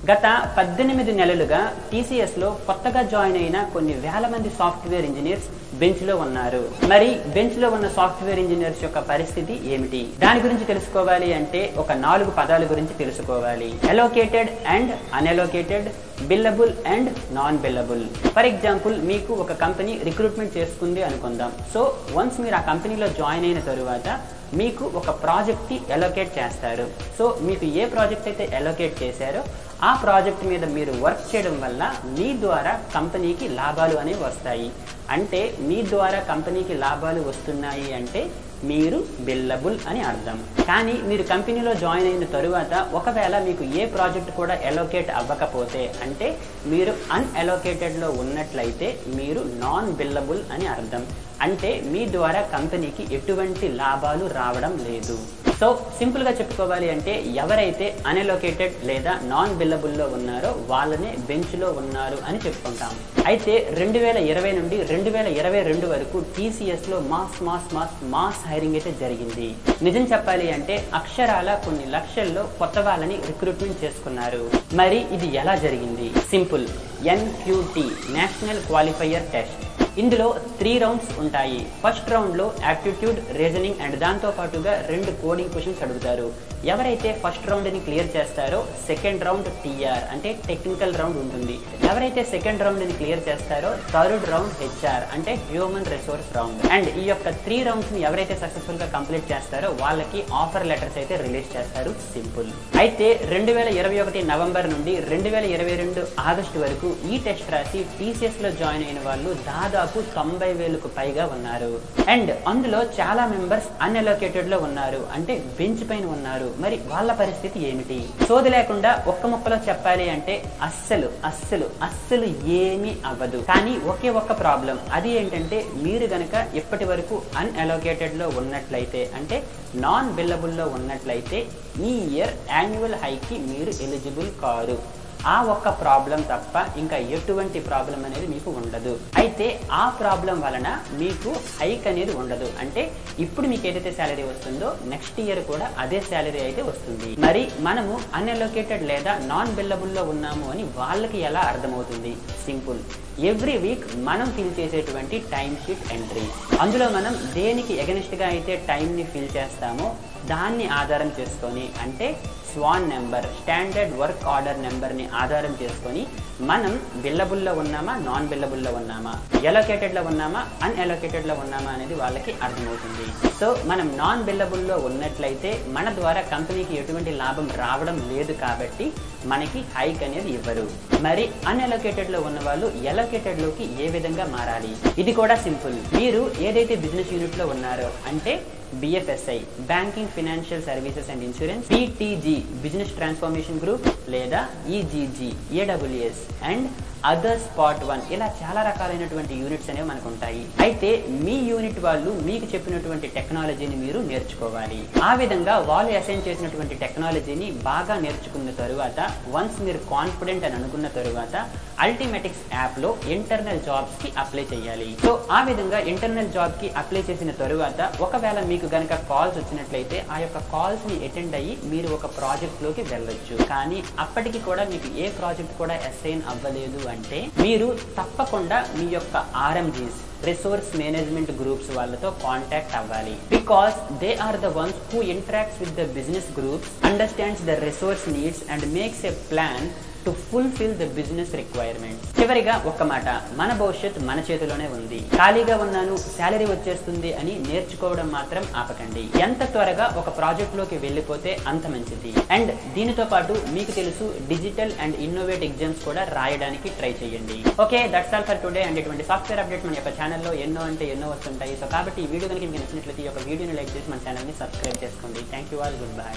గత 18 నెలలుగా టీసీఎస్ లో కొత్తగా జాయిన్ అయిన కొన్ని వేల మంది సాఫ్ట్వేర్ ఇంజనీర్స్ బెంచ్ లో ఉన్నారు. మరి బెంచ్ లో ఉన్న సాఫ్ట్వేర్ ఇంజనీర్స్ యొక్క పరిస్థితి ఏమిటి? దాని గురించి తెలుసుకోవాలి అంటే ఒక 4 పదాల గురించి తెలుసుకోవాలి. Allocated and unallocated, billable and non billable. For example, మీకు ఒక కంపెనీ రిక్రూట్మెంట్ చేసుకుంది అనుకుందాం. సో వన్స్ మీరు ఆ కంపెనీలో జాయిన్ అయిన తరువాత మీకు ఒక ప్రాజెక్ట్ ని అలోకేట్ చేస్తారు. సో మీకు ఏ ప్రాజెక్ట్ అయితే అలోకేట్ చేశారో ఆ ప్రాజెక్ట్ మీద మీరు వర్క్ చేయడం వల్ల మీ ద్వారా కంపెనీకి లాభాలు అనేవి వస్తాయి. అంటే మీ ద్వారా కంపెనీకి లాభాలు వస్తున్నాయి అంటే మీరు బిల్లబుల్ అని అర్థం. కానీ మీరు కంపెనీలో జాయిన్ అయిన తరువాత ఒకవేళ మీకు ఏ ప్రాజెక్ట్ కూడా అలోకేట్ అవ్వకపోతే అంటే మీరు అన్అలోకేటెడ్లో ఉన్నట్లయితే మీరు నాన్ బిల్లబుల్ అని అర్థం. అంటే మీ ద్వారా కంపెనీకి ఎటువంటి లాభాలు రావడం లేదు. సో సింపుల్గా చెప్పుకోవాలి అంటే ఎవరైతే అన్అలోకేటెడ్ లేదా నాన్ బిల్లబుల్లో ఉన్నారో వాళ్ళనే బెంచ్లో ఉన్నారు అని చెప్పుకుంటాం. అయితే 2020 నుండి 2022 వరకు టీసీఎస్లో మాస్ హైరింగ్ అయితే జరిగింది. నిజం చెప్పాలి అంటే అక్షరాల కొన్ని లక్షల్లో కొత్త వాళ్ళని రిక్రూట్మెంట్ చేసుకున్నారు. మరి ఇది ఎలా జరిగింది? Simple, NQT national qualifier test. ఇందులో 3 రౌండ్స్ ఉంటాయి. ఫస్ట్ రౌండ్లో యాప్టిట్యూడ్, రీజనింగ్ అండ్ దాంతో పాటుగా 2 కోడింగ్ క్వశ్చన్స్ అడుగుతారు. ఎవరైతే ఫస్ట్ రౌండ్ని క్లియర్ చేస్తారో సెకండ్ రౌండ్ TR అంటే టెక్నికల్ రౌండ్ ఉంటుంది. ఎవరైతే సెకండ్ రౌండ్ని క్లియర్ చేస్తారో థర్డ్ రౌండ్ HR అంటే హ్యూమన్ రిసోర్స్ రౌండ్. అండ్ ఈ యొక్క 3 రౌండ్స్ని ఎవరైతే సక్సెస్ఫుల్గా కంప్లీట్ చేస్తారో వాళ్ళకి ఆఫర్ లెటర్స్ అయితే రిలీజ్ చేస్తారు. సింపుల్. అయితే 2021 నవంబర్ నుండి 2022 ఆగస్టు వరకు ఈ టెస్ట్ రాసి టీసీఎస్లో జాయిన్ అయిన వాళ్ళు దాదాపు 90,000కు పైగా ఉన్నారు. అండ్ అందులో చాలా మెంబర్స్ అన్అలోకేటెడ్ లో ఉన్నారు, అంటే బెంచ్ పైన ఉన్నారు. మరి వాళ్ళ పరిస్థితి ఏమిటి? సోది లేకుండా ఒక్క ముక్కలో చెప్పాలి అంటే అస్సలు ఏమీ అవ్వదు. కానీ ఒక్క ప్రాబ్లం, అది ఏంటంటే మీరు గనక ఇప్పటి వరకు అన్అలోకేటెడ్ లో ఉన్నట్లయితే అంటే నాన్ బిల్లబుల్ లో ఉన్నట్లయితే ఈ ఇయర్ యాన్యువల్ హైకి మీరు ఎలిజిబుల్ కారు. ఆ ఒక్క ప్రాబ్లం తప్ప ఇంకా ఎటువంటి ప్రాబ్లం అనేది మీకు ఉండదు. అయితే ఆ ప్రాబ్లం వలన మీకు హైక్ అనేది ఉండదు. అంటే ఇప్పుడు మీకు ఏదైతే శాలరీ వస్తుందో నెక్స్ట్ ఇయర్ కూడా అదే శాలరీ అయితే వస్తుంది. మరి మనము అన్అలోకేటెడ్ లేదా నాన్ బిల్లబుల్లో ఉన్నాము అని వాళ్ళకి ఎలా అర్థమవుతుంది? సింపుల్, ఎవ్రీ వీక్ మనం ఫిల్ చేసేటువంటి టైం షీట్ ఎంట్రీ, అందులో మనం దేనికి ఎగనిస్ట్ గా అయితే టైంని ఫిల్ చేస్తామో దాన్ని ఆధారం చేసుకొని అంటే స్వాన్ నెంబర్, స్టాండర్డ్ వర్క్ ఆర్డర్ నెంబర్ని ఆధారం చేసుకొని మనం బిల్లబుల్లో ఉన్నామా, నాన్ బిల్లబుల్లో ఉన్నామా, అలోకేటెడ్లో ఉన్నామా, అన్అలోకేటెడ్లో ఉన్నామా అనేది వాళ్ళకి అర్థమవుతుంది. సో మనం నాన్ బిల్లబుల్లో ఉన్నట్లయితే మన ద్వారా కంపెనీకి ఎటువంటి లాభం రావడం లేదు కాబట్టి మనకి హైక్ అనేది ఇవ్వరు. మరి అన్అలోకేటెడ్లో ఉన్న వాళ్ళు అలోకేటెడ్లోకి ఏ విధంగా మారాలి? ఇది కూడా సింపుల్. మీరు ఏదైతే బిజినెస్ యూనిట్లో ఉన్నారో అంటే BFSI banking, financial services and insurance, BTG business transformation group లేదా EGG AWS and others part 1 ఇలా చాలా రకాలైనటువంటి యూనిట్స్ అనేవి మనకు ఉంటాయి. అయితే మీ యూనిట్ వాళ్ళు మీకు చెప్పినటువంటి టెక్నాలజీని మీరు నేర్చుకోవాలి. ఆ విధంగా వాళ్ళు అసైన్ చేసినటువంటి టెక్నాలజీని బాగా నేర్చుకున్న తరువాత వన్స్ మీరు కాన్ఫిడెంట్ అని అనుకున్న తరువాత అల్టిమేటిక్స్ యాప్లో ఇంటర్నల్ జాబ్స్ కి అప్లై చేయాలి. సో ఆ విధంగా ఇంటర్నల్ జాబ్ కి అప్లై చేసిన తరువాత ఒకవేళ మీకు గనక కాల్స్ వచ్చినట్లయితే ఆ యొక్క కాల్స్ ని అటెండ్ అయ్యి మీరు ఒక ప్రాజెక్ట్ లోకి వెళ్ళొచ్చు. కానీ అప్పటికి కూడా మీకు ఏ ప్రాజెక్ట్ కూడా అసైన్ అవ్వలేదు అంటే మీరు తప్పకుండా మీ యొక్క RMGs రిసోర్స్ మేనేజ్మెంట్ గ్రూప్స్ వాళ్ళతో కాంటాక్ట్ అవ్వాలి. Because they are the ones who interacts with the business groups, understands the resource needs and makes a plan to fulfil the business requirements. చివరిగా ఒక్క మాట, మన భవిష్యత్ మన చేతిలోనే ఉంది. ఖాళీగా ఉన్నాను, శాలరీ వచ్చేస్తుంది అని నేర్చుకోవడం మాత్రం ఆపకండి. ఎంత త్వరగా ఒక ప్రాజెక్ట్ లోకి వెళ్ళిపోతే అంత మంచిది. అండ్ దీనితో పాటు మీకు తెలుసు డిజిటల్ అండ్ ఇన్నోవేట్ ఎగ్జామ్స్ కూడా రాయడానికి ట్రై చేయండి. Okay, that's all for today. And ఇటువంటి సాఫ్ట్వేర్ అప్డేట్ మన యొక్క ఛానల్లో ఎన్నో వస్తుంటాయి. సో కాబట్టి ఈ వీడియో కనుక మీకు నచ్చినట్లయితే ఈ యొక్క వీడియోని లైక్ చేసి మన ఛానల్ని సబ్స్క్రైబ్ చేసుకోండి. Thank you all, good bye.